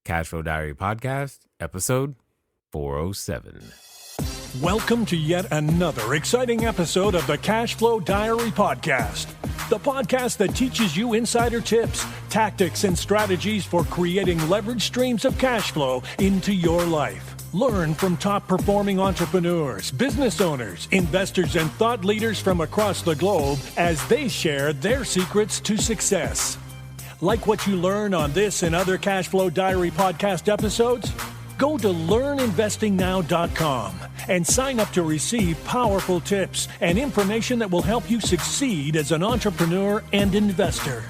Cash Flow Diary Podcast, episode 407. Welcome to yet another exciting episode of the Cash Flow Diary Podcast, the podcast that teaches you insider tips, tactics, and strategies for creating leverage streams of cash flow into your life. Learn from top-performing entrepreneurs, business owners, investors, and thought leaders from across the globe as they share their secrets to success. Like what you learn on this and other Cash Flow Diary podcast episodes? Go to learninvestingnow.com and sign up to receive powerful tips and information that will help you succeed as an entrepreneur and investor.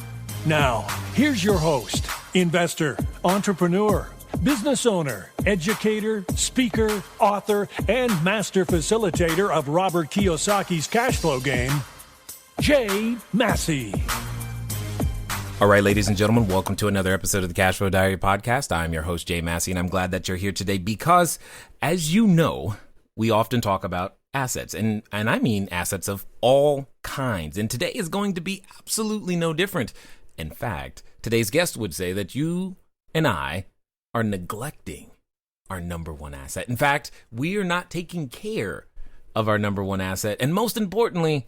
Now, here's your host, investor, entrepreneur, business owner, educator, speaker, author, and master facilitator of Robert Kiyosaki's cash flow game, Jay Massey. All right, ladies and gentlemen, welcome to another episode of the Cash Flow Diary Podcast. I'm your host, Jay Massey, and I'm glad that you're here today because, as you know, we often talk about assets, and I mean assets of all kinds. And today is going to be absolutely no different. In fact, today's guest would say that you and I are neglecting our number one asset. In fact, we are not taking care of our number one asset. And most importantly,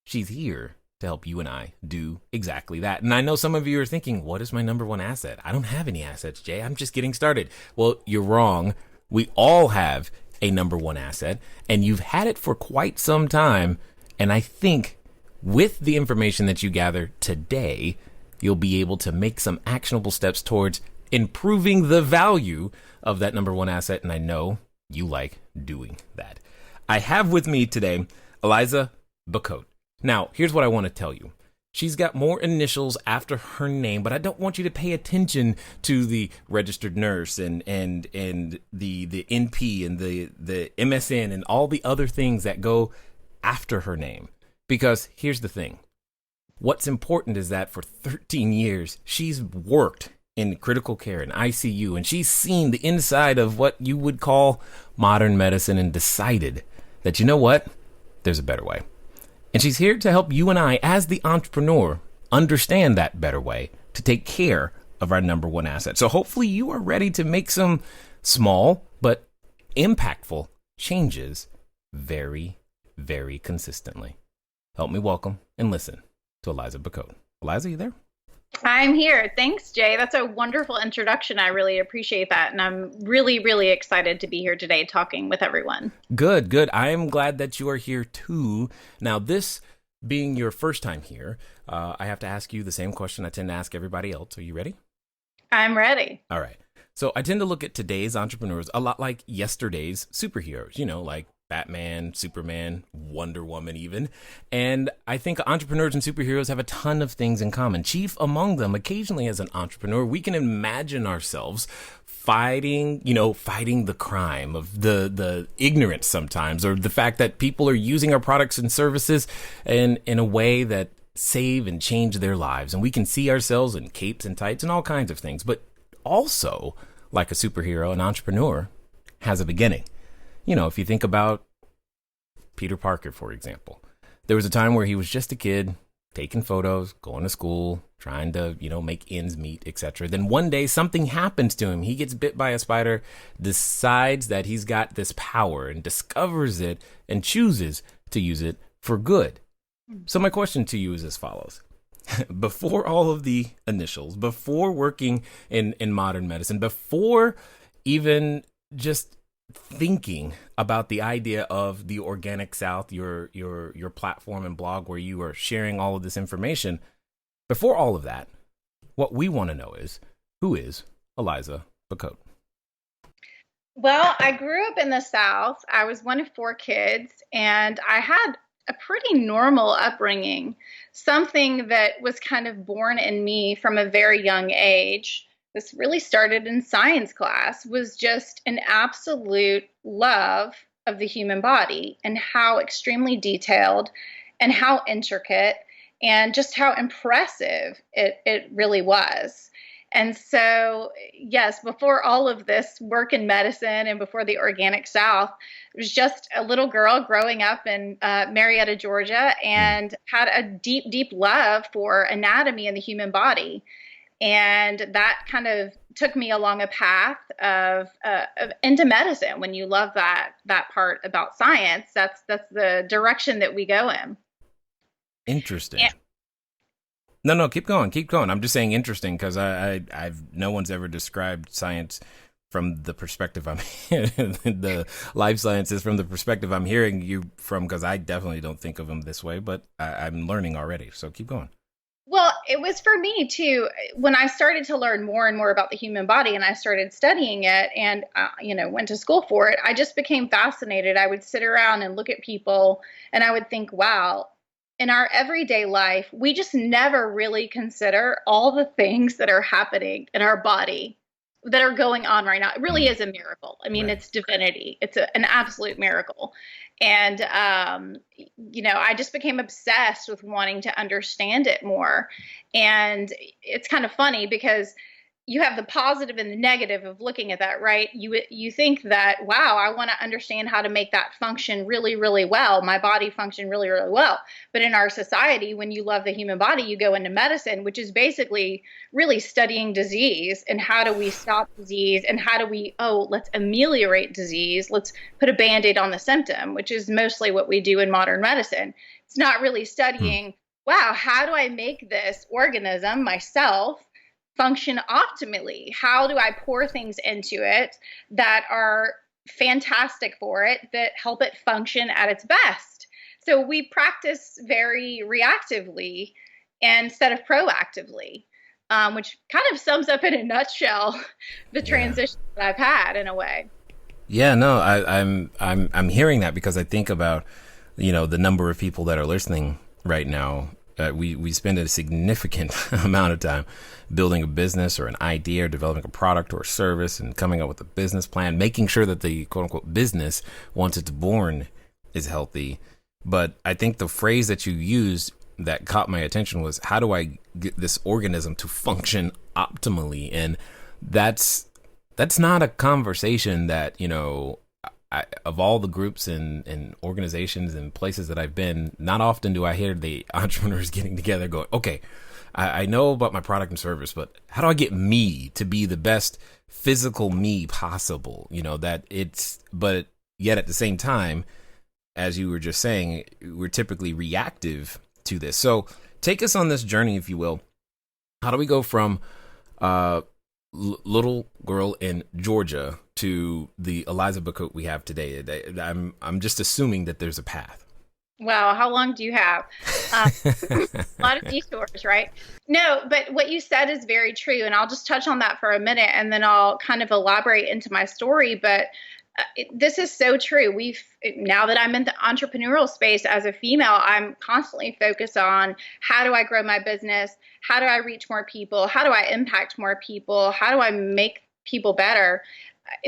she's here to help you and I do exactly that. And I know some of you are thinking, what is my number one asset? I don't have any assets, Jay. I'm just getting started. Well, you're wrong. We all have a number one asset, and you've had it for quite some time. And I think with the information that you gather today, you'll be able to make some actionable steps towards improving the value of that number one asset. And I know you like doing that. I have with me today, Eliza Bacot. Now, here's what I want to tell you. She's got more initials after her name, but I don't want you to pay attention to the registered nurse and the NP and the MSN and all the other things that go after her name. Because here's the thing. What's important is that for 13 years, she's worked in critical care and ICU, and she's seen the inside of what you would call modern medicine and decided that, you know what, there's a better way. And she's here to help you and I, as the entrepreneur, understand that better way to take care of our number one asset. So hopefully you are ready to make some small but impactful changes very, very consistently. Help me welcome and listen to Eliza Bacot. Eliza, you there? I'm here. Thanks, Jay. That's a wonderful introduction. I really appreciate that. And I'm really, really excited to be here today talking with everyone. Good. I am glad that you are here too. Now, this being your first time here, I have to ask you the same question I tend to ask everybody else. Are you ready? I'm ready. All right. So I tend to look at today's entrepreneurs a lot like yesterday's superheroes, like Batman, Superman, Wonder Woman even. And I think entrepreneurs and superheroes have a ton of things in common. Chief among them, occasionally as an entrepreneur, we can imagine ourselves fighting the crime of the ignorance sometimes, or the fact that people are using our products and services in a way that save and change their lives. And we can see ourselves in capes and tights and all kinds of things. But also, like a superhero, an entrepreneur has a beginning. If you think about Peter Parker, for example, there was a time where he was just a kid taking photos, going to school, trying to, make ends meet, etc. Then one day something happens to him. He gets bit by a spider, decides that he's got this power and discovers it and chooses to use it for good. So my question to you is as follows. Before all of the initials, before working in modern medicine, before even just thinking about the idea of the Organic South, your platform and blog where you are sharing all of this information, before all of that, what we want to know is, who is Eliza Bacot? Well, I grew up in the South. I was one of 4 kids, and I had a pretty normal upbringing, something that was kind of born in me from a very young age. This really started in science class, was just an absolute love of the human body and how extremely detailed and how intricate and just how impressive it really was. And so, yes, before all of this work in medicine and before the Organic South, it was just a little girl growing up in Marietta, Georgia, and had a deep, deep love for anatomy and the human body. And that kind of took me along a path of into medicine. When you love that part about science, that's the direction that we go in. Interesting. No, keep going. I'm just saying interesting because no one's ever described science from the perspective I'm the life sciences from the perspective I'm hearing you from, because I definitely don't think of them this way, but I'm learning already. So keep going. Well, it was for me too. When I started to learn more and more about the human body and I started studying it and, went to school for it, I just became fascinated. I would sit around and look at people and I would think, wow, in our everyday life, we just never really consider all the things that are happening in our body that are going on right now. It really is a miracle. I mean, It's divinity. It's an absolute miracle. And, I just became obsessed with wanting to understand it more. And it's kind of funny because you have the positive and the negative of looking at that, right? You think that, wow, I want to understand how to make that function really, really well, my body function really, really well. But in our society, when you love the human body, you go into medicine, which is basically really studying disease and how do we stop disease and how do we, let's ameliorate disease. Let's put a Band-Aid on the symptom, which is mostly what we do in modern medicine. It's not really studying, wow, how do I make this organism, myself, function optimally? How do I pour things into it that are fantastic for it, that help it function at its best? So we practice very reactively instead of proactively, which kind of sums up in a nutshell the transition that I've had in a way. Yeah, no, I'm hearing that because I think about, the number of people that are listening right now. We spend a significant amount of time building a business or an idea or developing a product or a service and coming up with a business plan, making sure that the quote unquote business, once it's born, is healthy. But I think the phrase that you used that caught my attention was, how do I get this organism to function optimally? And that's not a conversation that, of all the groups and organizations and places that I've been, not often do I hear the entrepreneurs getting together going, okay, I know about my product and service, but how do I get me to be the best physical me possible? But yet at the same time, as you were just saying, we're typically reactive to this. So take us on this journey, if you will. How do we go from little girl in Georgia to the Eliza Bacot we have today? I'm just assuming that there's a path. Wow, how long do you have? A lot of detours, right? No, but what you said is very true, and I'll just touch on that for a minute, and then I'll kind of elaborate into my story. But this is so true. Now that I'm in the entrepreneurial space as a female, I'm constantly focused on how do I grow my business? How do I reach more people? How do I impact more people? How do I make people better?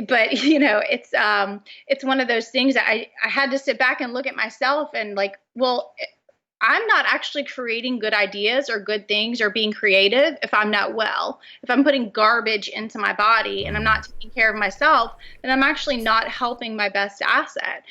But it's one of those things that I had to sit back and look at myself and I'm not actually creating good ideas or good things or being creative if I'm not well. If I'm putting garbage into my body and I'm not taking care of myself, then I'm actually not helping my best asset.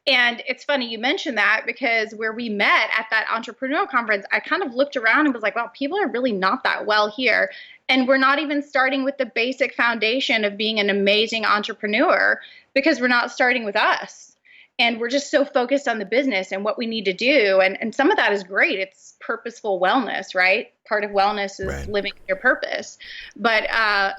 And it's funny you mentioned that, because where we met at that entrepreneurial conference, I kind of looked around and was like, wow, people are really not that well here. And we're not even starting with the basic foundation of being an amazing entrepreneur, because we're not starting with us. And we're just so focused on the business and what we need to do. And some of that is great. It's purposeful wellness, right? Part of wellness is living your purpose. But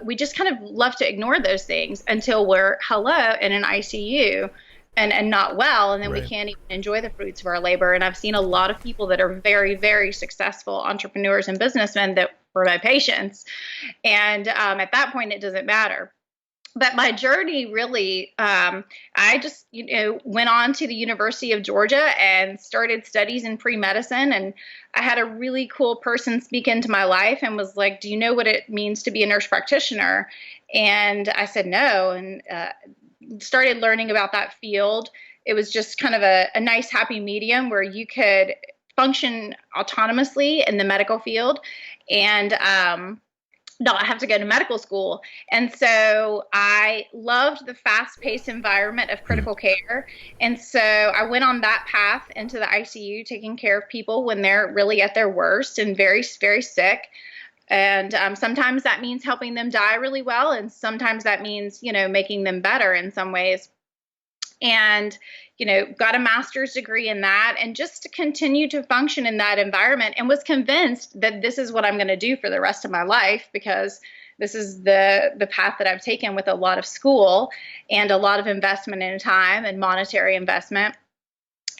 we just kind of love to ignore those things until we're in an ICU and not well. And then we can't even enjoy the fruits of our labor. And I've seen a lot of people that are very, very successful entrepreneurs and businessmen that were my patients. And at that point, it doesn't matter. But my journey really, I just, went on to the University of Georgia and started studies in pre-medicine. And I had a really cool person speak into my life and was like, do you know what it means to be a nurse practitioner? And I said, no. And started learning about that field. It was just kind of a nice, happy medium where you could function autonomously in the medical field and not have to go to medical school. And so I loved the fast-paced environment of critical care. And so I went on that path into the ICU, taking care of people when they're really at their worst and very, very sick. And sometimes that means helping them die really well. And sometimes that means, making them better in some ways. And, got a master's degree in that, and just to continue to function in that environment, and was convinced that this is what I'm going to do for the rest of my life, because this is the path that I've taken with a lot of school and a lot of investment in time and monetary investment.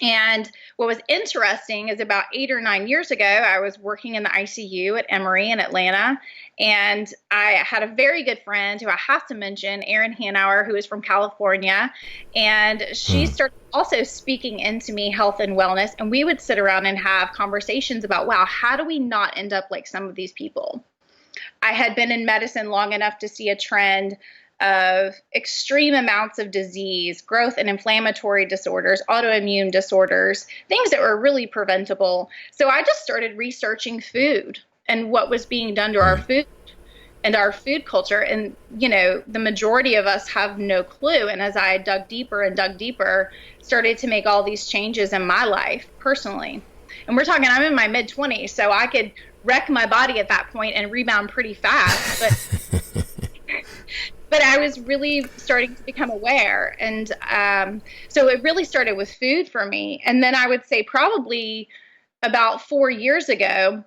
And what was interesting is about 8 or 9 years ago, I was working in the ICU at Emory in Atlanta. And I had a very good friend who I have to mention, Erin Hanauer, who is from California. And she started also speaking into me health and wellness. And we would sit around and have conversations about, wow, how do we not end up like some of these people? I had been in medicine long enough to see a trend of extreme amounts of disease, growth and inflammatory disorders, autoimmune disorders, things that were really preventable. So I just started researching food and what was being done to our food and our food culture. And, the majority of us have no clue. And as I dug deeper, started to make all these changes in my life personally. And we're talking, I'm in my mid-20s, so I could wreck my body at that point and rebound pretty fast. But I was really starting to become aware. And so it really started with food for me. And then I would say probably about 4 years ago,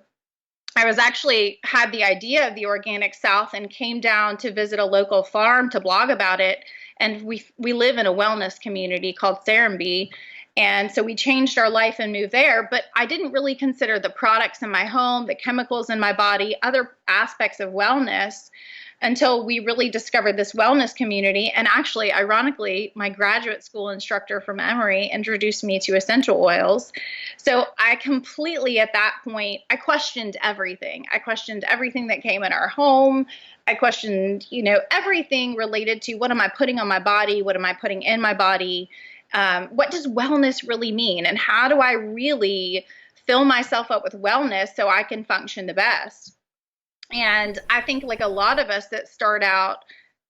I was actually had the idea of the Organic South and came down to visit a local farm to blog about it. And we live in a wellness community called Serenbe. And so we changed our life and moved there. But I didn't really consider the products in my home, the chemicals in my body, other aspects of wellness, until we really discovered this wellness community. And actually, ironically, my graduate school instructor from Emory introduced me to essential oils. So I completely, at that point, I questioned everything. I questioned everything that came in our home. I questioned, everything related to what am I putting on my body? What am I putting in my body? What does wellness really mean? And how do I really fill myself up with wellness so I can function the best? And I think like a lot of us that start out,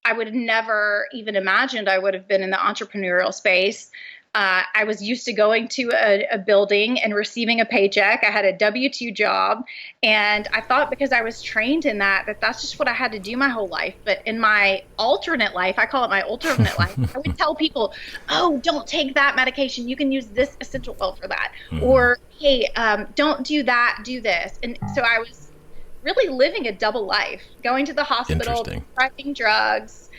I would have never even imagined I would have been in the entrepreneurial space. I was used to going to a building and receiving a paycheck. I had a W-2 job. And I thought because I was trained in that's just what I had to do my whole life. But in my alternate life, I call it my alternate life, I would tell people, oh, don't take that medication. You can use this essential oil for that. Or, hey, don't do that, do this. And so I was really living a double life, going to the hospital, prescribing drugs,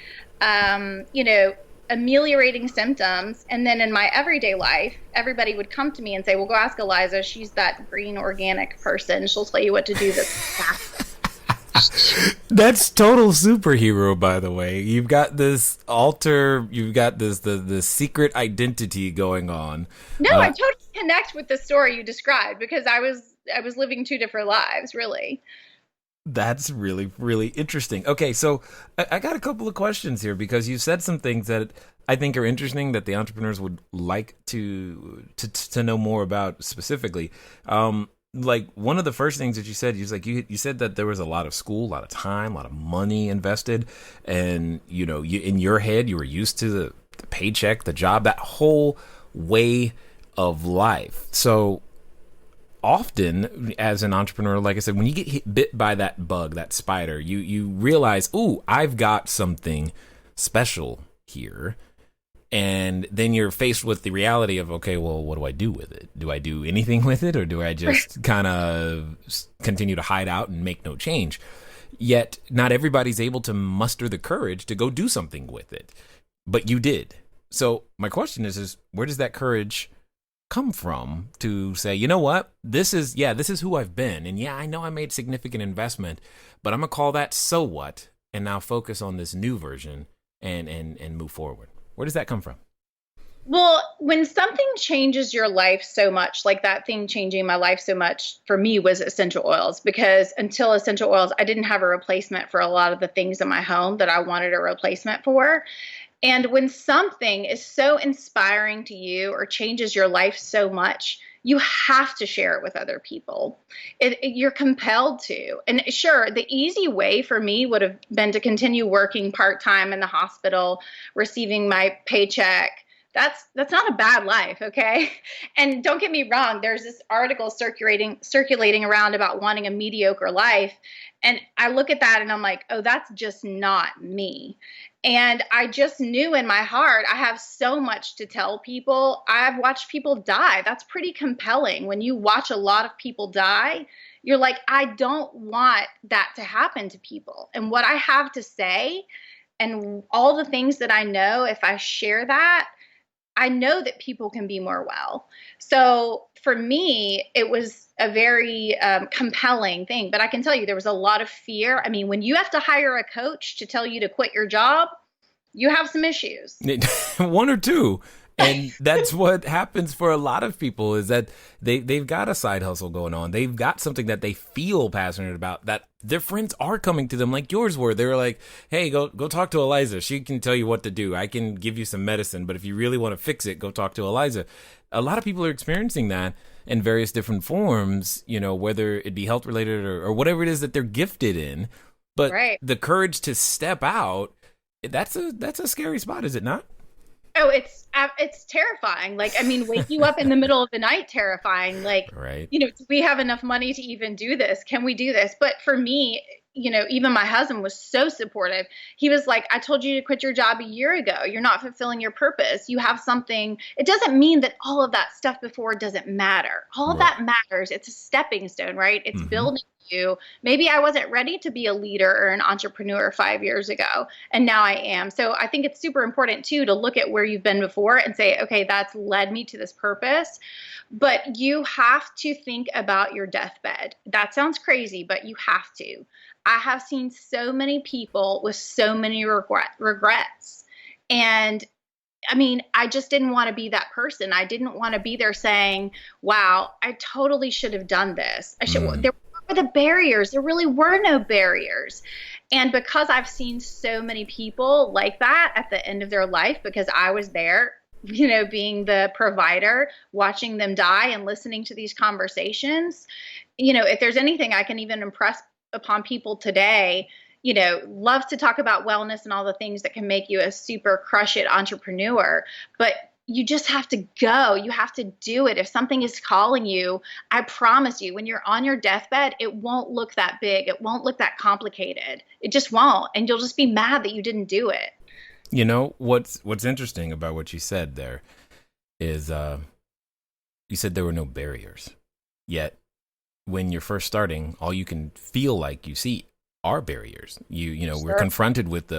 ameliorating symptoms. And then in my everyday life, everybody would come to me and say, well, go ask Eliza. She's that green organic person. She'll tell you what to do this fast. That's total superhero, by the way. You've got this the secret identity going on. No, I totally connect with the story you described because I was living two different lives, really. That's really, really interesting. Okay, so I got a couple of questions here because you said some things that I think are interesting that the entrepreneurs would like to know more about specifically. Like one of the first things that you said, you said that there was a lot of school, a lot of time, a lot of money invested, and you in your head you were used to the paycheck, the job, that whole way of life. So often as an entrepreneur, like I said, when you get bit by that bug, that spider, you realize, ooh, I've got something special here. And then you're faced with the reality of, okay, well, what do I do with it? Do I do anything with it? Or do I just kind of continue to hide out and make no change? Yet not everybody's able to muster the courage to go do something with it. But you did. So my question is where does that courage come from to say, you know what, this is who I've been. And yeah, I know I made significant investment, but I'm going to call that so what, and now focus on this new version and move forward. Where does that come from? Well, when something changes your life so much, like that thing changing my life so much for me was essential oils, because until essential oils, I didn't have a replacement for a lot of the things in my home that I wanted a replacement for. And when something is so inspiring to you or changes your life so much, you have to share it with other people. You're compelled to. And sure, the easy way for me would have been to continue working part-time in the hospital, receiving my paycheck That's not a bad life, okay? And don't get me wrong, there's this article circulating around about wanting a mediocre life. And I look at that and I'm like, oh, that's just not me. And I just knew in my heart, I have so much to tell people. I've watched people die. That's pretty compelling. When you watch a lot of people die, you're like, I don't want that to happen to people. And what I have to say and all the things that I know, if I share that, I know that people can be more well. So for me, it was a very compelling thing. But I can tell you there was a lot of fear. I mean, when you have to hire a coach to tell you to quit your job, you have some issues. One or two. And that's what happens for a lot of people, is that they've got a side hustle going on. They've got something that they feel passionate about, that their friends are coming to them like yours were. They were like, hey, go talk to Eliza. She can tell you what to do. I can give you some medicine, but if you really want to fix it, go talk to Eliza. A lot of people are experiencing that in various different forms, whether it be health related or whatever it is that they're gifted in. But right. The courage to step out, that's a scary spot, is it not? Oh, it's terrifying. Like, I mean, wake you up in the middle of the night, terrifying. Like, right. Do we have enough money to even do this? Can we do this? But for me, even my husband was so supportive. He was like, I told you to quit your job a year ago. You're not fulfilling your purpose. You have something. It doesn't mean that all of that stuff before doesn't matter. All of that matters. It's a stepping stone, right? It's building you. Maybe I wasn't ready to be a leader or an entrepreneur 5 years ago, and now I am. So I think it's super important too to look at where you've been before and say, okay, that's led me to this purpose. But you have to think about your deathbed. That sounds crazy, but you have to. I have seen so many people with so many regrets. And I mean, I just didn't want to be that person. I didn't want to be there saying, wow, I totally should have done this. There were the barriers. There really were no barriers. And because I've seen so many people like that at the end of their life, because I was there, being the provider, watching them die and listening to these conversations, if there's anything I can even impress upon people today, love to talk about wellness and all the things that can make you a super crush it entrepreneur, but you just have to go. You have to do it. If something is calling you, I promise you, when you're on your deathbed, it won't look that big. It won't look that complicated. It just won't. And you'll just be mad that you didn't do it. What's interesting about what you said there is you said there were no barriers. Yet when you're first starting, all you can feel like you see are barriers. Sure. We're confronted with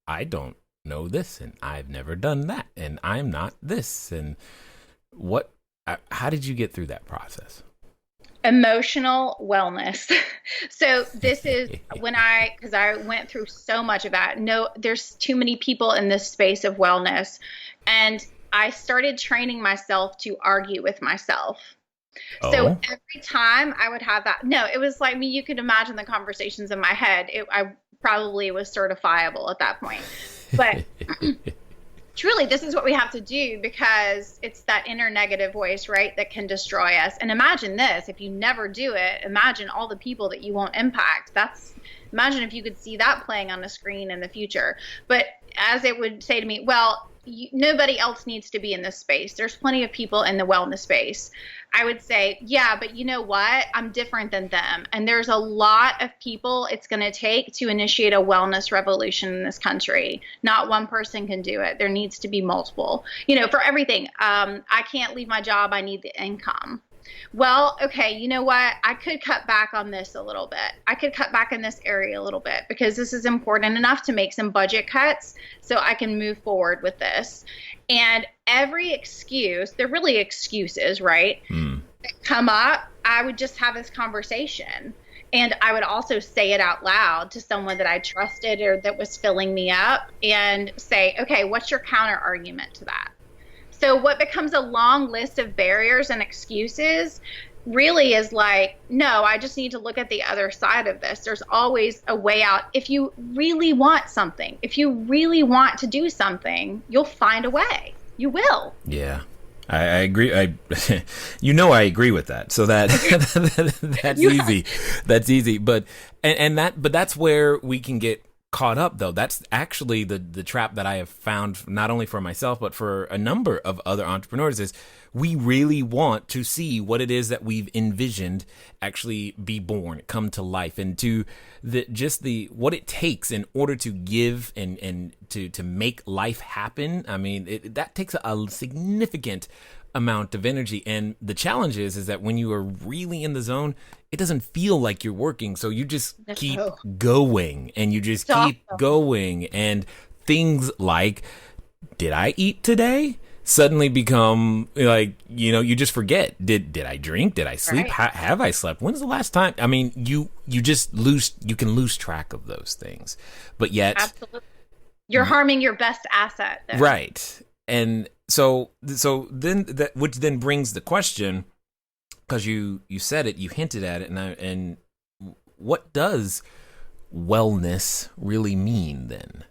I don't know this, and I've never done that, and I'm not this, and how did you get through that process? Emotional wellness. So this is because I went through so much of that. No, there's too many people in this space of wellness. And I started training myself to argue with myself. Oh. So every time I would have that, no, it was like me. You could imagine the conversations in my head. I probably was certifiable at that point. But truly, this is what we have to do, because it's that inner negative voice, right, that can destroy us. And imagine this, if you never do it, imagine all the people that you won't impact. Imagine if you could see that playing on the screen in the future. But as it would say to me, well, nobody else needs to be in this space. There's plenty of people in the wellness space. I would say, yeah, but you know what? I'm different than them. And there's a lot of people it's going to take to initiate a wellness revolution in this country. Not one person can do it. There needs to be multiple, for everything. I can't leave my job. I need the income. Well, okay, you know what? I could cut back on this a little bit. I could cut back in this area a little bit, because this is important enough to make some budget cuts so I can move forward with this. And every excuse, they're really excuses, right? That come up, I would just have this conversation. And I would also say it out loud to someone that I trusted or that was filling me up, and say, okay, what's your counter argument to that? So what becomes a long list of barriers and excuses really is like, no, I just need to look at the other side of this. There's always a way out. If you really want something, if you really want to do something, you'll find a way. You will. Yeah. I agree. I agree with that. So that's easy. That's easy. But that's where we can get caught up, though. That's actually the trap that I have found, not only for myself, but for a number of other entrepreneurs, is we really want to see what it is that we've envisioned actually be born, come to life, and to what it takes in order to give and to make life happen. I mean, that takes a significant amount of energy. And the challenge is that when you are really in the zone, it doesn't feel like you're working. So you just keep going, and you just keep going. And things like, did I eat today? Suddenly become like, you just forget. Did I drink? Did I sleep? Right. Have I slept? When's the last time? I mean, you can lose track of those things, but yet Absolutely. You're harming your best asset, though. Right. And so then that, which then brings the question, because you said it, you hinted at it, and what does wellness really mean then?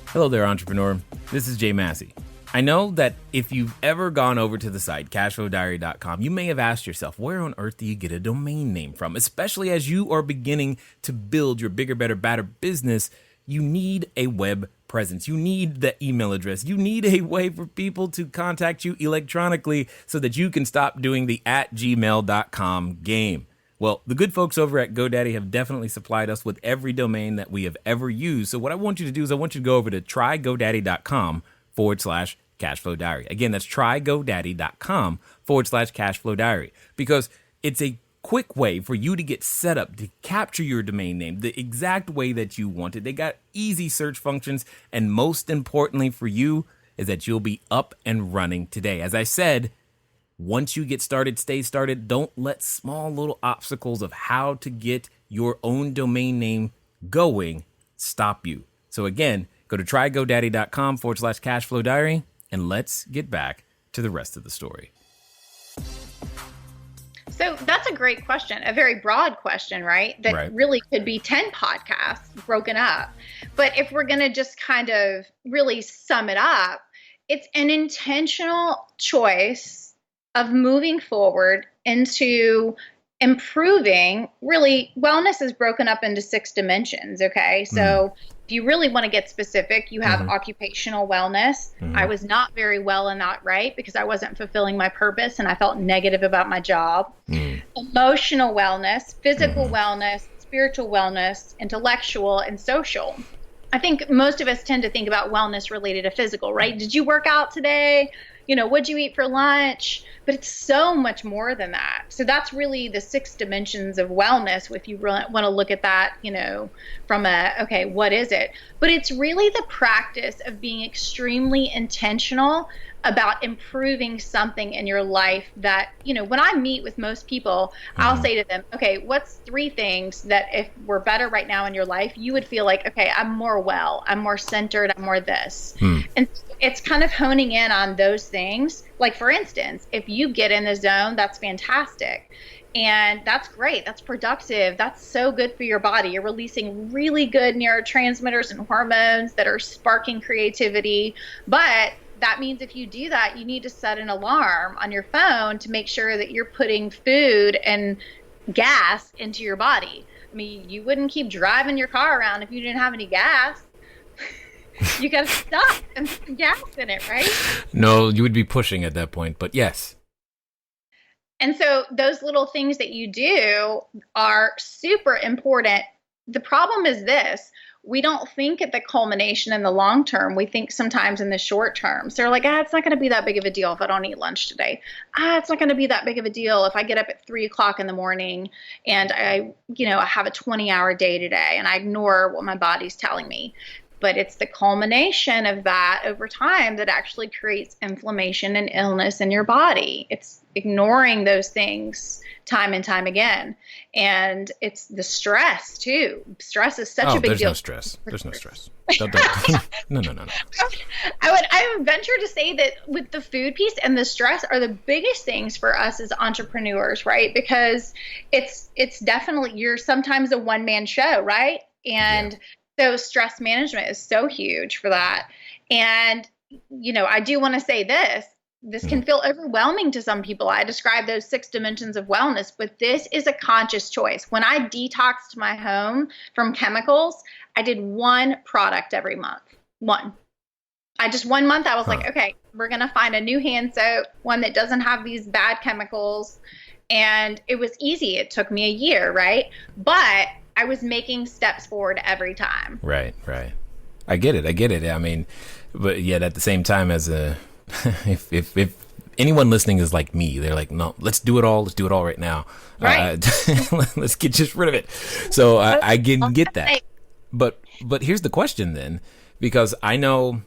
Hello there, entrepreneur. This is Jay Massey. I know that if you've ever gone over to the site, cashflowdiary.com, you may have asked yourself, where on earth do you get a domain name from? Especially as you are beginning to build your bigger, better, badder business, you need a web presence. You need the email address. You need a way for people to contact you electronically so that you can stop doing the @gmail.com game. Well, the good folks over at GoDaddy have definitely supplied us with every domain that we have ever used. So what I want you to do is I want you to go over to trygodaddy.com/cashflowdiary. Again, that's trygodaddy.com/cashflowdiary, because it's a quick way for you to get set up to capture your domain name the exact way that you want it. They got easy search functions, and most importantly for you is that you'll be up and running today. As I said, once you get started, stay started. Don't let small little obstacles of how to get your own domain name going stop you. So again, go to trygodaddy.com/cashflowdiary, and let's get back to the rest of the story. So that's a great question, a very broad question, right? That really could be 10 podcasts broken up. But if we're going to just kind of really sum it up, it's an intentional choice of moving forward into improving. Really, wellness is broken up into 6 dimensions, okay? So if you really want to get specific, you have occupational wellness. I was not very well in that, right? Because I wasn't fulfilling my purpose and I felt negative about my job. Emotional wellness, physical wellness, spiritual wellness, intellectual, and social. I think most of us tend to think about wellness related to physical, right? Did you work out today? What'd you eat for lunch? But it's so much more than that. So that's really the 6 dimensions of wellness, if you really want to look at that, from what is it? But it's really the practice of being extremely intentional about improving something in your life that, when I meet with most people, I'll say to them, okay, what's 3 things that if we're better right now in your life, you would feel like, okay, I'm more well, I'm more centered, I'm more this. And it's kind of honing in on those things. Like, for instance, if you get in the zone, that's fantastic. And that's great. That's productive. That's so good for your body. You're releasing really good neurotransmitters and hormones that are sparking creativity. But that means if you do that, you need to set an alarm on your phone to make sure that you're putting food and gas into your body. I mean, you wouldn't keep driving your car around if you didn't have any gas. You got to stop and put some gas in it, right? No, you would be pushing at that point, but yes. And so those little things that you do are super important. The problem is this. We don't think at the culmination in the long term. We think sometimes in the short term. So they're like, it's not going to be that big of a deal if I don't eat lunch today. It's not going to be that big of a deal if I get up at 3:00 in the morning and I have a 20-hour day today and I ignore what my body's telling me. But it's the culmination of that over time that actually creates inflammation and illness in your body. It's ignoring those things time and time again. And it's the stress, too. Stress is such a big deal. There's no stress. There's no stress. Don't. No. I would venture to say that with the food piece and the stress are the biggest things for us as entrepreneurs, right? Because it's definitely, you're sometimes a one-man show, right? And so stress management is so huge for that. And, I do want to say this. This can feel overwhelming to some people. I describe those 6 dimensions of wellness, but this is a conscious choice. When I detoxed my home from chemicals, I did 1 product every month. 1. 1 month, I was like, okay, we're going to find a new hand soap, one that doesn't have these bad chemicals. And it was easy. It took me a year, right? But I was making steps forward every time. Right. I get it. I mean, but yet at the same time, as if anyone listening is like me, they're like, no, let's do it all right now. Right. Let's get just rid of it. So I can get that. But here's the question then, because I know,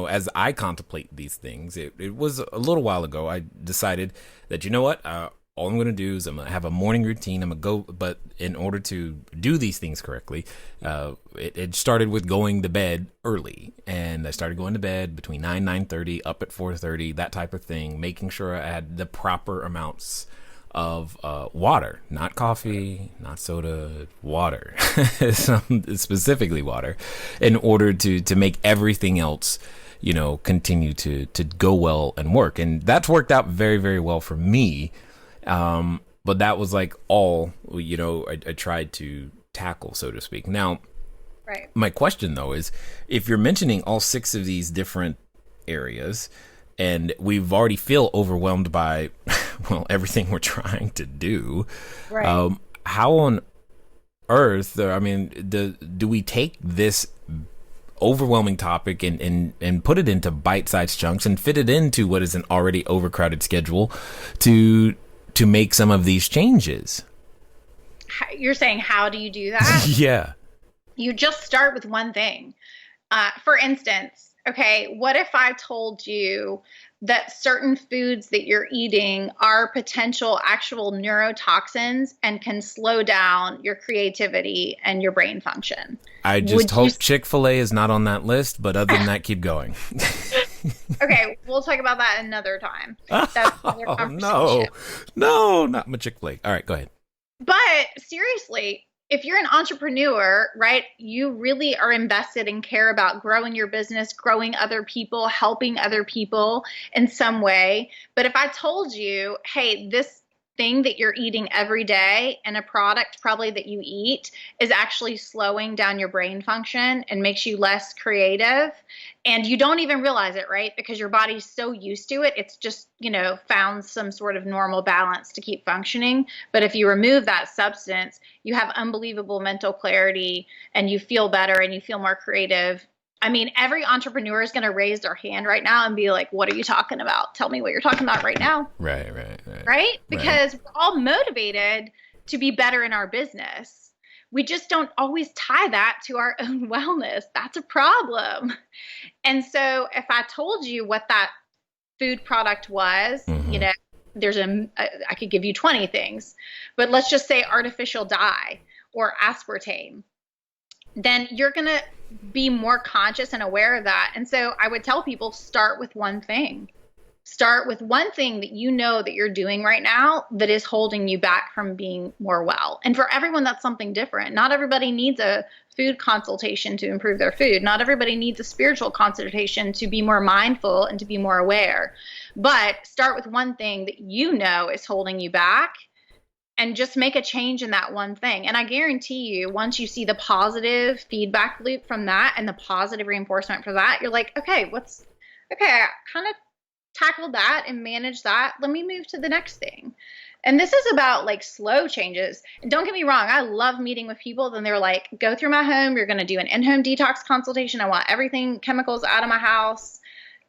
as I contemplate these things, it was a little while ago, I decided that, you know what, all I'm going to do is I'm going to have a morning routine. I'm going to go, but in order to do these things correctly, it started with going to bed early. And I started going to bed between 9:30, up at 4:30, that type of thing, making sure I had the proper amounts of water, not coffee, not soda, water, specifically water, in order to make everything else, continue to go well and work. And that's worked out very, very well for me. But that was like all, I tried to tackle, so to speak. Now, right. My question though is, if you're mentioning all 6 of these different areas, and we've already feel overwhelmed by, everything we're trying to do, right. How on earth, do we take this overwhelming topic and put it into bite-sized chunks and fit it into what is an already overcrowded schedule to make some of these changes? You're saying, how do you do that? Yeah. You just start with one thing. For instance, okay, what if I told you that certain foods that you're eating are potential actual neurotoxins and can slow down your creativity and your brain function? I just hope Chick-fil-A is not on that list, but other than that, keep going. Okay, we'll talk about that another time. That's another conversation. No, not my Chick-fil-A. All right, go ahead. But seriously, if you're an entrepreneur, right, you really are invested and care about growing your business, growing other people, helping other people in some way. But if I told you, hey, this thing that you're eating every day and a product probably that you eat is actually slowing down your brain function and makes you less creative, and you don't even realize it, right? Because your body's so used to it. It's just, found some sort of normal balance to keep functioning. But if you remove that substance, you have unbelievable mental clarity and you feel better and you feel more creative. I mean, every entrepreneur is going to raise their hand right now and be like, what are you talking about? Tell me what you're talking about right now. Right. Right? Because we're all motivated to be better in our business. We just don't always tie that to our own wellness. That's a problem. And so if I told you what that food product was, there's I could give you 20 things, but let's just say artificial dye or aspartame, then you're going to be more conscious and aware of that. And so I would tell people, start with one thing. Start with one thing that you know that you're doing right now that is holding you back from being more well. And for everyone, that's something different. Not everybody needs a food consultation to improve their food. Not everybody needs a spiritual consultation to be more mindful and to be more aware. But start with one thing that you know is holding you back and just make a change in that one thing. And I guarantee you, once you see the positive feedback loop from that and the positive reinforcement for that, you're like, okay, I kind of tackled that and managed that. Let me move to the next thing. And this is about like slow changes. And don't get me wrong, I love meeting with people. Then they're like, go through my home. You're going to do an in-home detox consultation. I want everything, chemicals out of my house.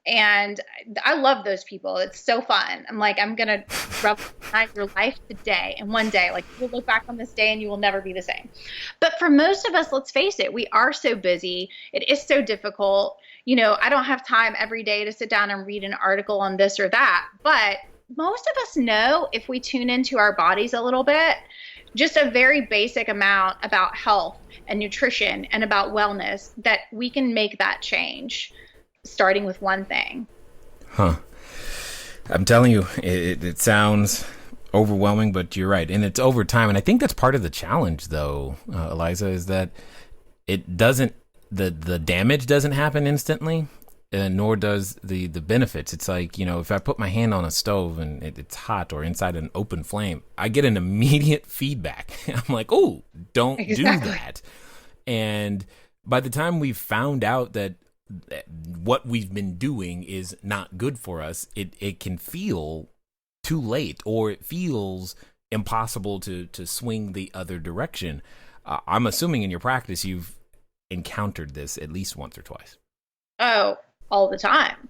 And I love those people. It's so fun. I'm like, I'm going to revolutionize your life today. And one day, like, you'll look back on this day and you will never be the same. But for most of us, let's face it, we are so busy. It is so difficult. I don't have time every day to sit down and read an article on this or that. But most of us know, if we tune into our bodies a little bit, just a very basic amount about health and nutrition and about wellness, that we can make that change, starting with one thing. I'm telling you, it sounds overwhelming, but you're right. And it's over time. And I think that's part of the challenge, though, Eliza, is that it doesn't, the damage doesn't happen instantly. nor does the benefits. It's like, if I put my hand on a stove and it's hot or inside an open flame, I get an immediate feedback. I'm like, oh, don't do that. And by the time we've found out that what we've been doing is not good for us, it can feel too late, or it feels impossible to swing the other direction. I'm assuming in your practice you've encountered this at least once or twice. Oh, all the time.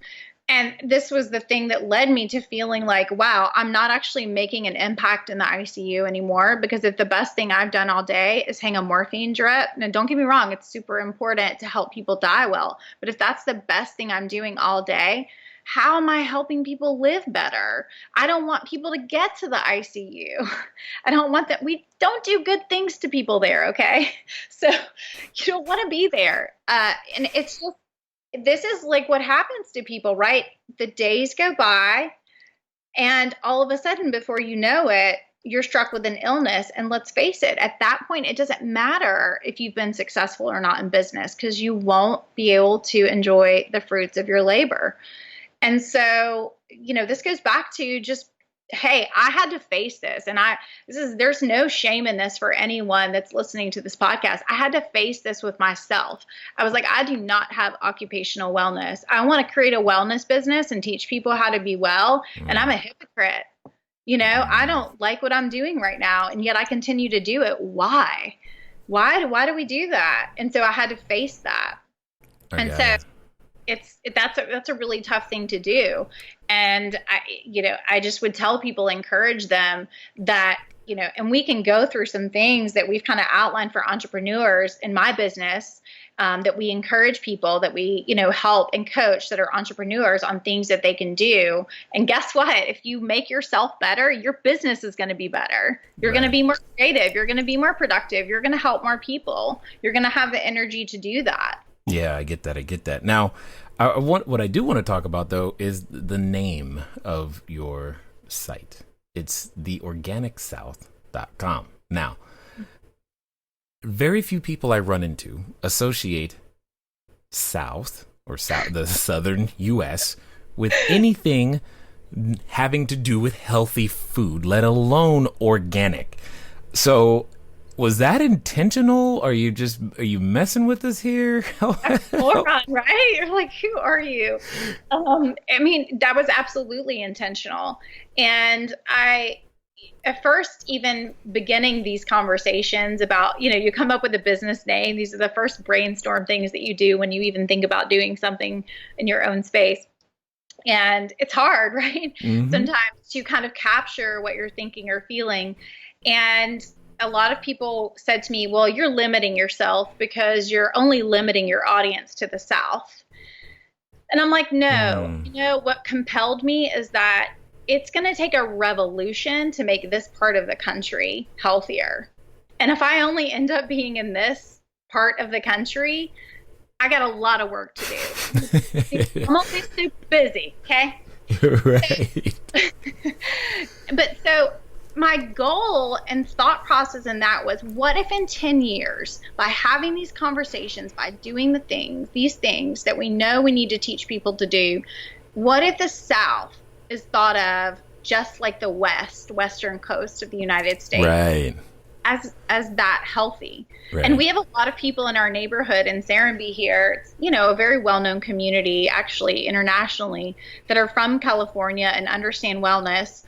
And this was the thing that led me to feeling like, wow, I'm not actually making an impact in the ICU anymore, because if the best thing I've done all day is hang a morphine drip, and don't get me wrong, it's super important to help people die well. But if that's the best thing I'm doing all day, how am I helping people live better? I don't want people to get to the ICU. I don't want that. We don't do good things to people there, okay? So you don't want to be there. And it's just, this is like what happens to people, right? The days go by, and all of a sudden, before you know it, you're struck with an illness. And let's face it, at that point, it doesn't matter if you've been successful or not in business, because you won't be able to enjoy the fruits of your labor. And so, this goes back to just, hey, I had to face this. And there's no shame in this for anyone that's listening to this podcast. I had to face this with myself. I was like, I do not have occupational wellness. I want to create a wellness business and teach people how to be well. And I'm a hypocrite. I don't like what I'm doing right now. And yet I continue to do it. Why? Why do we do that? And so I had to face that. That's a really tough thing to do. And I just would tell people, encourage them that, and we can go through some things that we've kind of outlined for entrepreneurs in my business, that we encourage people, that we, help and coach that are entrepreneurs on things that they can do. And guess what? If you make yourself better, your business is going to be better. You're going to be more creative. You're going to be more productive. You're going to help more people. You're going to have the energy to do that. Yeah, I get that. Now, what I do want to talk about, though, is the name of your site. It's theorganicsouth.com. Now, very few people I run into associate South the southern U.S. with anything having to do with healthy food, let alone organic. So, was that intentional? Are you messing with us here? Moron, right? You're like, who are you? That was absolutely intentional. And at first, even beginning these conversations about, you come up with a business name. These are the first brainstorm things that you do when you even think about doing something in your own space. And it's hard, right? Mm-hmm. Sometimes to kind of capture what you're thinking or feeling. And a lot of people said to me, well, you're limiting yourself because you're only limiting your audience to the South. And I'm like, no, what compelled me is that it's going to take a revolution to make this part of the country healthier. And if I only end up being in this part of the country, I got a lot of work to do. I'm always so busy, okay? Right. But so my goal and thought process in that was, what if in 10 years, by having these conversations, by doing these things that we know we need to teach people to do, what if the South is thought of just like the western coast of the United States? Right. As that healthy. Right. And we have a lot of people in our neighborhood in Serenbe here. It's, a very well-known community, actually internationally, that are from California and understand wellness.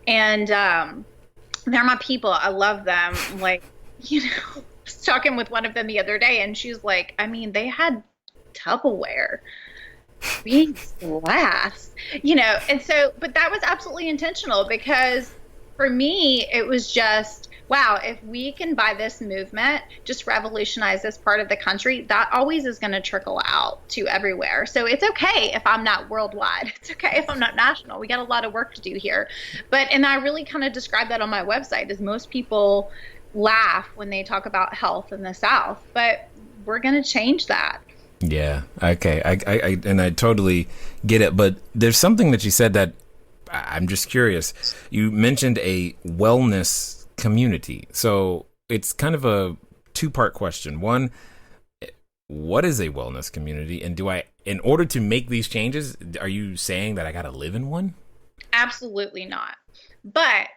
And they're my people. I love them. I was talking with one of them the other day, and she's like, they had Tupperware, beans, glass, and so, but that was absolutely intentional, because for me, it was just, wow, if we can, by this movement, just revolutionize this part of the country, that always is going to trickle out to everywhere. So it's okay if I'm not worldwide. It's okay if I'm not national. We got a lot of work to do here. And I really kind of describe that on my website, as most people laugh when they talk about health in the South, but we're going to change that. Yeah. Okay. I totally get it. But there's something that you said that I'm just curious. You mentioned a wellness community. So it's kind of a two-part question. One, what is a wellness community? And in order to make these changes, are you saying that I got to live in one? Absolutely not. But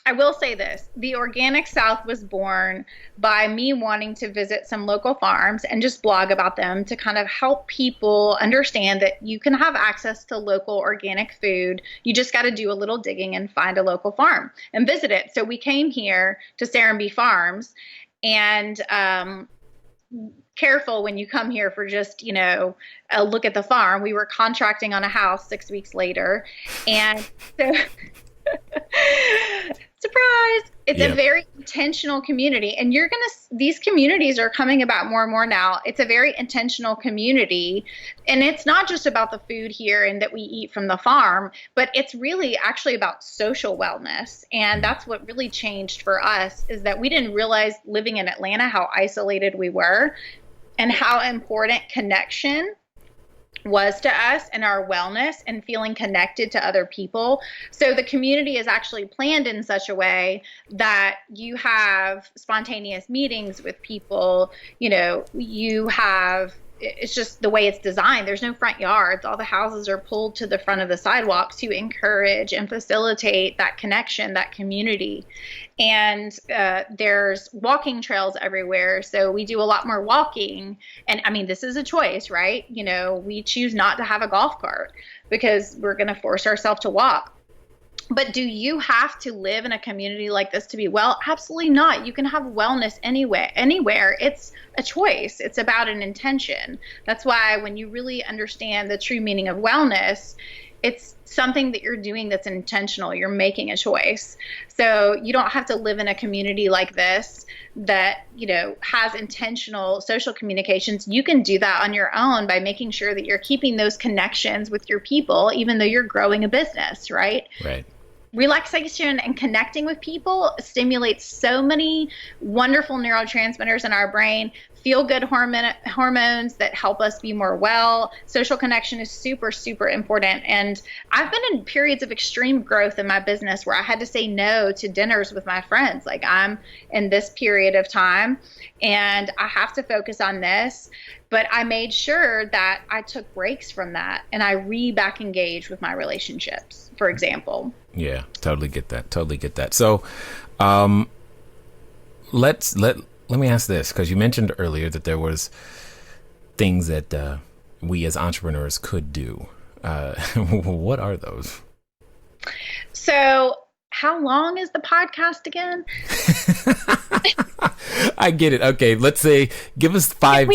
I will say this, the Organic South was born by me wanting to visit some local farms and just blog about them to kind of help people understand that you can have access to local organic food. You just got to do a little digging and find a local farm and visit it. So we came here to Serenbe Farms, and careful when you come here for just, a look at the farm. We were contracting on a house 6 weeks later. And so surprise, it's a very intentional community, and these communities are coming about more and more now. It's a very intentional community, and it's not just about the food here and that we eat from the farm, but it's really actually about social wellness. And that's what really changed for us, is that we didn't realize living in Atlanta how isolated we were and how important connection was to us and our wellness and feeling connected to other people. So the community is actually planned in such a way that you have spontaneous meetings with people, it's just the way it's designed. There's no front yards. All the houses are pulled to the front of the sidewalks to encourage and facilitate that connection, that community. And there's walking trails everywhere. So we do a lot more walking. And I mean, this is a choice, right? We choose not to have a golf cart because we're going to force ourselves to walk. But do you have to live in a community like this to be well? Absolutely not. You can have wellness anywhere. It's a choice. It's about an intention. That's why when you really understand the true meaning of wellness, it's something that you're doing that's intentional. You're making a choice. So you don't have to live in a community like this that, has intentional social communications. You can do that on your own by making sure that you're keeping those connections with your people, even though you're growing a business, right? Right. Relaxation and connecting with people stimulates so many wonderful neurotransmitters in our brain, feel-good hormones that help us be more well. Social connection is super, super important. And I've been in periods of extreme growth in my business where I had to say no to dinners with my friends. Like, I'm in this period of time and I have to focus on this. But I made sure that I took breaks from that and I back engaged with my relationships, for example. Yeah, totally get that. So let me ask this, because you mentioned earlier that there was things that we as entrepreneurs could do. What are those? So how long is the podcast again? I get it. Okay, let's say, give us five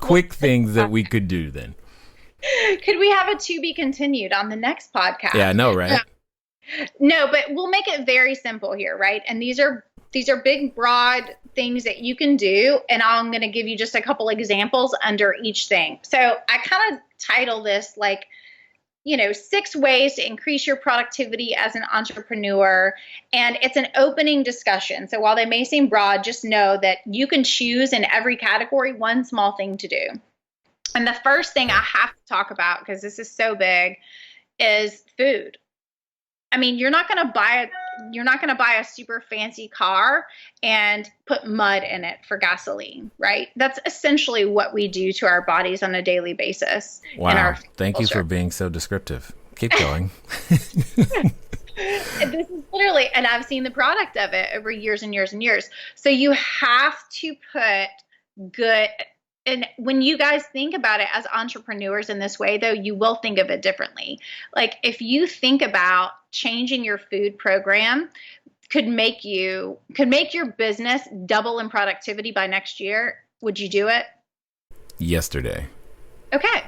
quick things that we could do then. Could we have a to be continued on the next podcast? Yeah, I know, right? No, but we'll make it very simple here, right? And these are big, broad things that you can do. And I'm going to give you just a couple examples under each thing. So I kind of title this 6 ways to increase your productivity as an entrepreneur. And it's an opening discussion. So while they may seem broad, just know that you can choose in every category one small thing to do. And the first thing I have to talk about, because this is so big, is food. I mean, you're not going to buy a super fancy car and put mud in it for gasoline, right? That's essentially what we do to our bodies on a daily basis. Wow. Thank you for being so descriptive. Keep going. This is literally, and I've seen the product of it over years and years and years. So you have to put good. And when you guys think about it as entrepreneurs in this way, though, you will think of it differently. Like, if you think about changing your food program could make your business double in productivity by next year, would you do it? Yesterday. Okay.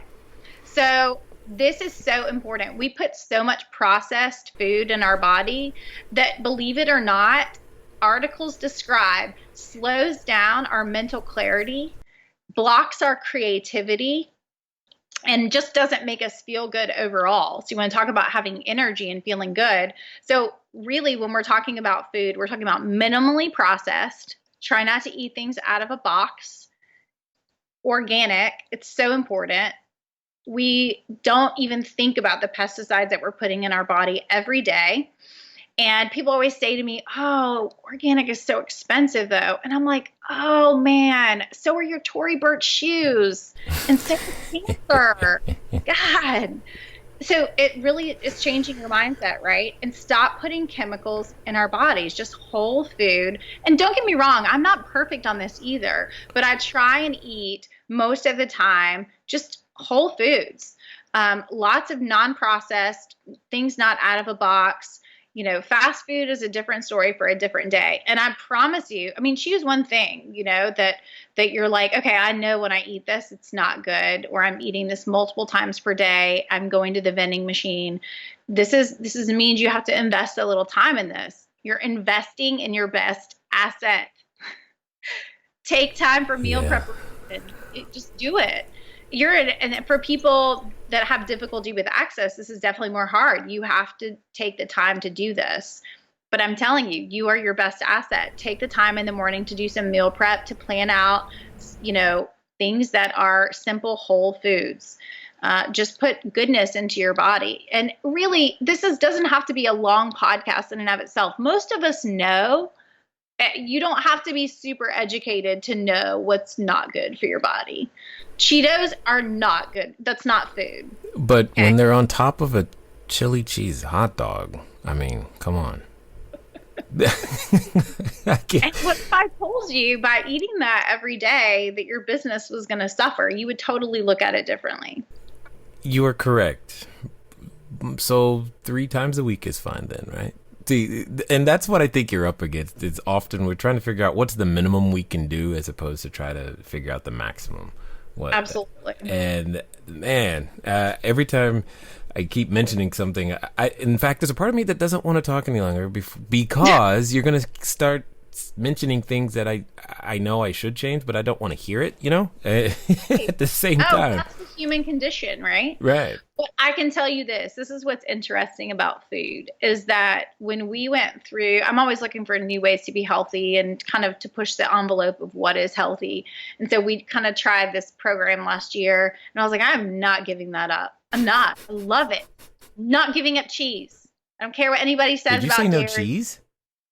So this is so important. We put so much processed food in our body that, believe it or not, articles describe slows down our mental clarity, blocks our creativity, and just doesn't make us feel good overall. So you want to talk about having energy and feeling good. So really, when we're talking about food, we're talking about minimally processed. Try not to eat things out of a box. Organic. It's so important. We don't even think about the pesticides that we're putting in our body every day. And people always say to me, oh, organic is so expensive though. And I'm like, oh man, so are your Tory Burch shoes and so is cancer. God. So it really is changing your mindset, right? And stop putting chemicals in our bodies, just whole food. And don't get me wrong, I'm not perfect on this either, but I try and eat most of the time just whole foods. Lots of non-processed things, not out of a box. Fast food is a different story for a different day. And I promise you, I mean, choose one thing, that you're like, okay, I know when I eat this, it's not good, or I'm eating this multiple times per day. I'm going to the vending machine. This means you have to invest a little time in this. You're investing in your best asset. Take time for meal preparation. Just do it. And for people that have difficulty with access, this is definitely more hard. You have to take the time to do this. But I'm telling you, you are your best asset. Take the time in the morning to do some meal prep, to plan out, things that are simple whole foods. Just put goodness into your body. And really, doesn't have to be a long podcast in and of itself. Most of us know. You don't have to be super educated to know what's not good for your body. Cheetos are not good. That's not food. But when they're on top of a chili cheese hot dog, I mean, come on. And what if I told you by eating that every day that your business was going to suffer? You would totally look at it differently. You are correct. So 3 times a week is fine then, right? See, and that's what I think you're up against. It's often we're trying to figure out what's the minimum we can do as opposed to try to figure out the maximum. Absolutely. And man, every time I keep mentioning something, in fact, there's a part of me that doesn't want to talk any longer because you're going to start mentioning things that I know I should change, but I don't want to hear it, at the same time. That's the human condition, right? Right. But I can tell you this is what's interesting about food, is that when we went through, I'm always looking for new ways to be healthy and kind of to push the envelope of what is healthy. And so we kind of tried this program last year, and I was like, I'm not giving that up. I'm not. I love it. I'm not giving up cheese. I don't care what anybody says about dairy. Did you say no dairy. cheese?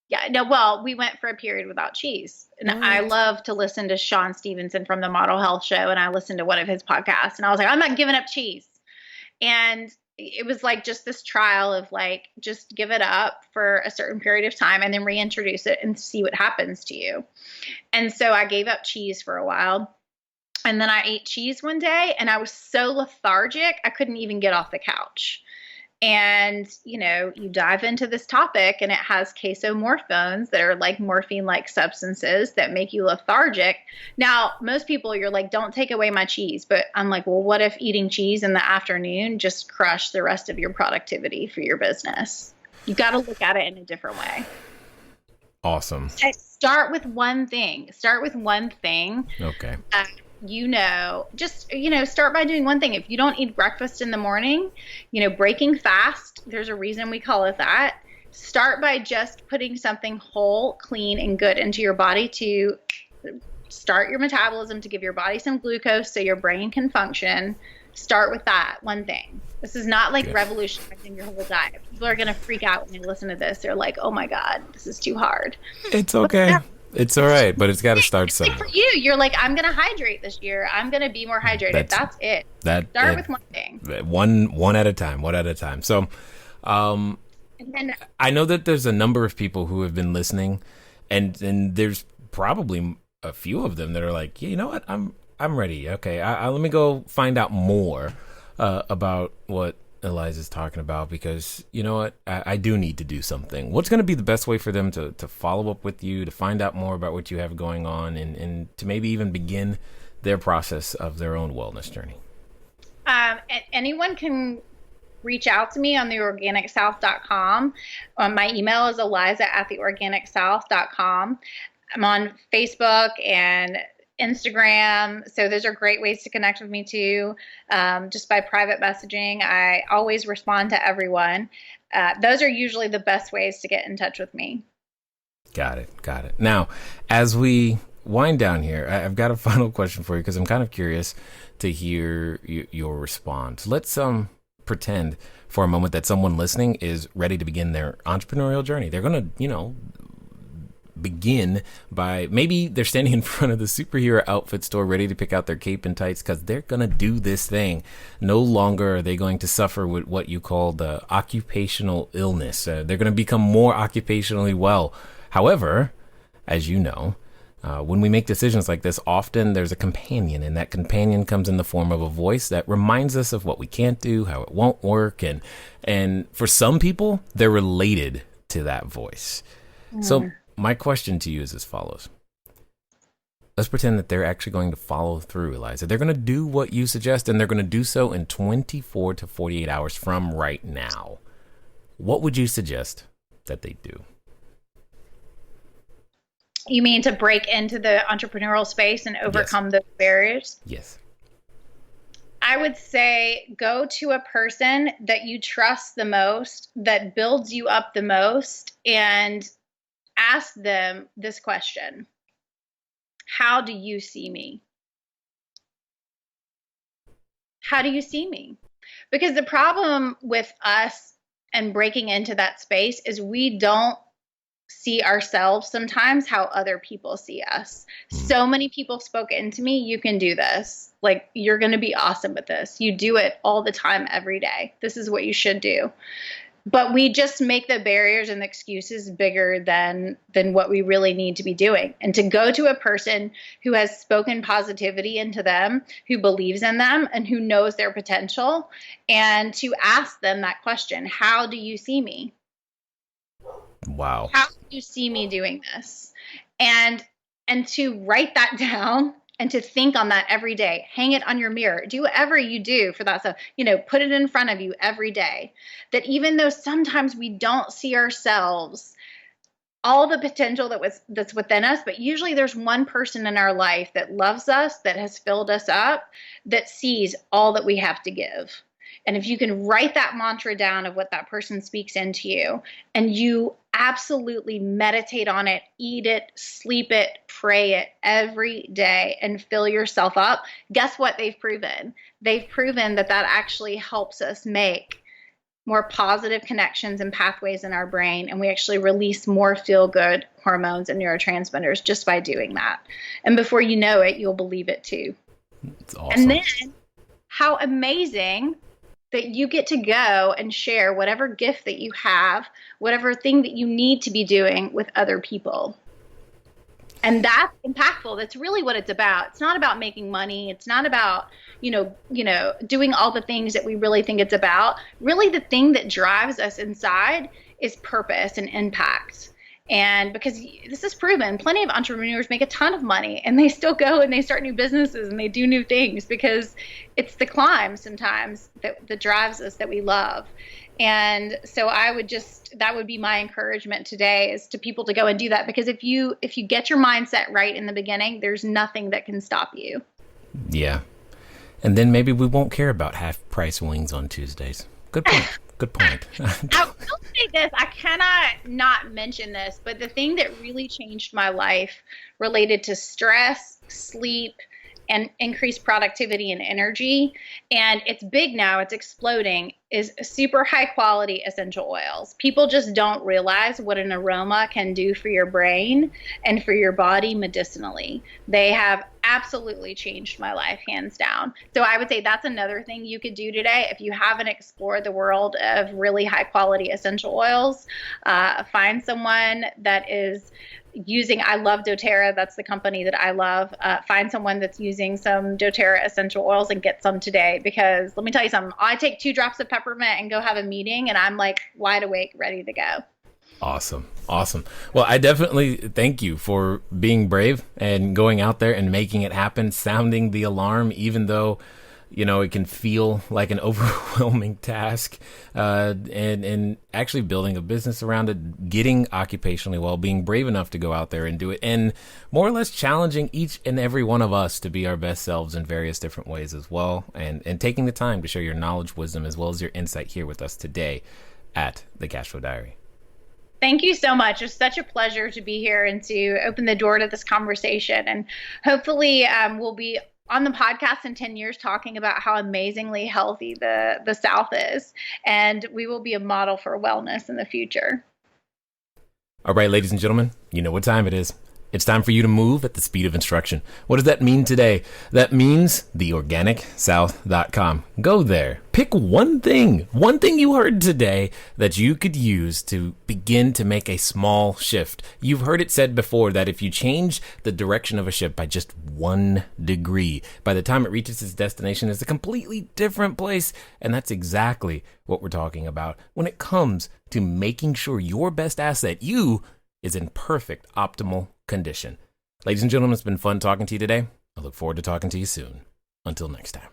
Yeah, no, well, we went for a period without cheese. And I love to listen to Sean Stevenson from the Model Health Show, and I listened to one of his podcasts, and I was like, I'm not giving up cheese. And it was like just this trial of like, just give it up for a certain period of time and then reintroduce it and see what happens to you. And so I gave up cheese for a while. And then I ate cheese one day, and I was so lethargic, I couldn't even get off the couch. And, you dive into this topic, and it has casomorphones that are like morphine-like substances that make you lethargic. Now, most people, you're like, don't take away my cheese. But I'm like, well, what if eating cheese in the afternoon just crushed the rest of your productivity for your business? You got to look at it in a different way. Awesome. Start with one thing. Okay. Start by doing one thing. If you don't eat breakfast in the morning, breaking fast, there's a reason we call it that. Start by just putting something whole, clean, and good into your body to start your metabolism, to give your body some glucose so your brain can function. Start with that one thing. This is not like revolutionizing your whole diet. People are going to freak out when they listen to this. They're like, oh my God, this is too hard. It's okay. It's all right, but it's got to start somewhere. For you, you're like, I'm going to hydrate this year. I'm going to be more hydrated. That's it. Start with one thing. One at a time. So, and then, I know that there's a number of people who have been listening, and there's probably a few of them that are like, yeah, you know what, I'm ready. Okay, let me go find out more about what Eliza's talking about, because you know what, I do need to do something. What's going to be the best way for them to follow up with you, to find out more about what you have going on, and to maybe even begin their process of their own wellness journey? Anyone can reach out to me on theorganicsouth.com. My email is eliza@theorganicsouth.com. I'm on Facebook and Instagram. So those are great ways to connect with me too. Just by private messaging. I always respond to everyone. Those are usually the best ways to get in touch with me. Got it. Now, as we wind down here, I've got a final question for you, because I'm kind of curious to hear your response. Let's pretend for a moment that someone listening is ready to begin their entrepreneurial journey. They're going to, begin by, maybe they're standing in front of the superhero outfit store ready to pick out their cape and tights because they're going to do this thing. No longer are they going to suffer with what you call the occupational illness. They're going to become more occupationally well. However, as you know, when we make decisions like this, often there's a companion, and that companion comes in the form of a voice that reminds us of what we can't do, how it won't work. And for some people, they're related to that voice. So my question to you is as follows. Let's pretend that they're actually going to follow through, Eliza. They're going to do what you suggest, and they're going to do so in 24 to 48 hours from right now. What would you suggest that they do? You mean to break into the entrepreneurial space and overcome those barriers? Yes. I would say go to a person that you trust the most, that builds you up the most, and ask them this question. How do you see me? How do you see me? Because the problem with us and breaking into that space is we don't see ourselves sometimes how other people see us. So many people spoke into me, you can do this. Like, you're going to be awesome at this. You do it all the time, every day. This is what you should do. But we just make the barriers and the excuses bigger than what we really need to be doing. And to go to a person who has spoken positivity into them, who believes in them, and who knows their potential, and to ask them that question, how do you see me? Wow. How do you see me doing this? And to write that down and to think on that every day. Hang it on your mirror. Do whatever you do for that stuff. Put it in front of you every day. That even though sometimes we don't see ourselves, all the potential that's within us, but usually there's one person in our life that loves us, that has filled us up, that sees all that we have to give. And if you can write that mantra down of what that person speaks into you, and you absolutely meditate on it, eat it, sleep it, pray it every day, and fill yourself up, guess what they've proven? They've proven that actually helps us make more positive connections and pathways in our brain, and we actually release more feel-good hormones and neurotransmitters just by doing that. And before you know it, you'll believe it too. It's awesome. And then, how amazing that you get to go and share whatever gift that you have, whatever thing that you need to be doing with other people. And that's impactful. That's really what it's about. It's not about making money. It's not about, doing all the things that we really think it's about. Really, the thing that drives us inside is purpose and impact. And because this is proven, plenty of entrepreneurs make a ton of money, and they still go and they start new businesses and they do new things because it's the climb sometimes that drives us, that we love. And so that would be my encouragement today, is to people to go and do that. Because if you get your mindset right in the beginning, there's nothing that can stop you. Yeah. And then maybe we won't care about half price wings on Tuesdays. Good point. Good point. I will say this, I cannot not mention this, but the thing that really changed my life related to stress, sleep, and increased productivity and energy, and it's big now, it's exploding, is super high quality essential oils. People just don't realize what an aroma can do for your brain and for your body medicinally. They have absolutely changed my life, hands down. So I would say that's another thing you could do today. If you haven't explored the world of really high quality essential oils, find someone that is using, I love doTERRA, that's the company that I love. Find someone that's using some doTERRA essential oils and get some today, because let me tell you something, I take 2 drops of peppermint and go have a meeting and I'm like wide awake, ready to go. Awesome. Well, I definitely thank you for being brave and going out there and making it happen, sounding the alarm, even though, it can feel like an overwhelming task, and actually building a business around it, getting occupationally well, being brave enough to go out there and do it, and more or less challenging each and every one of us to be our best selves in various different ways as well, and taking the time to share your knowledge, wisdom, as well as your insight here with us today at the Cashflow Diary. Thank you so much. It's such a pleasure to be here and to open the door to this conversation. And hopefully we'll be on the podcast in 10 years talking about how amazingly healthy the South is. And we will be a model for wellness in the future. All right, ladies and gentlemen, you know what time it is. It's time for you to move at the speed of instruction. What does that mean today? That means theorganicsouth.com. Go there. Pick one thing you heard today that you could use to begin to make a small shift. You've heard it said before that if you change the direction of a ship by just 1 degree, by the time it reaches its destination, it's a completely different place. And that's exactly what we're talking about when it comes to making sure your best asset, you, is in perfect, optimal condition. Ladies and gentlemen, it's been fun talking to you today. I look forward to talking to you soon. Until next time.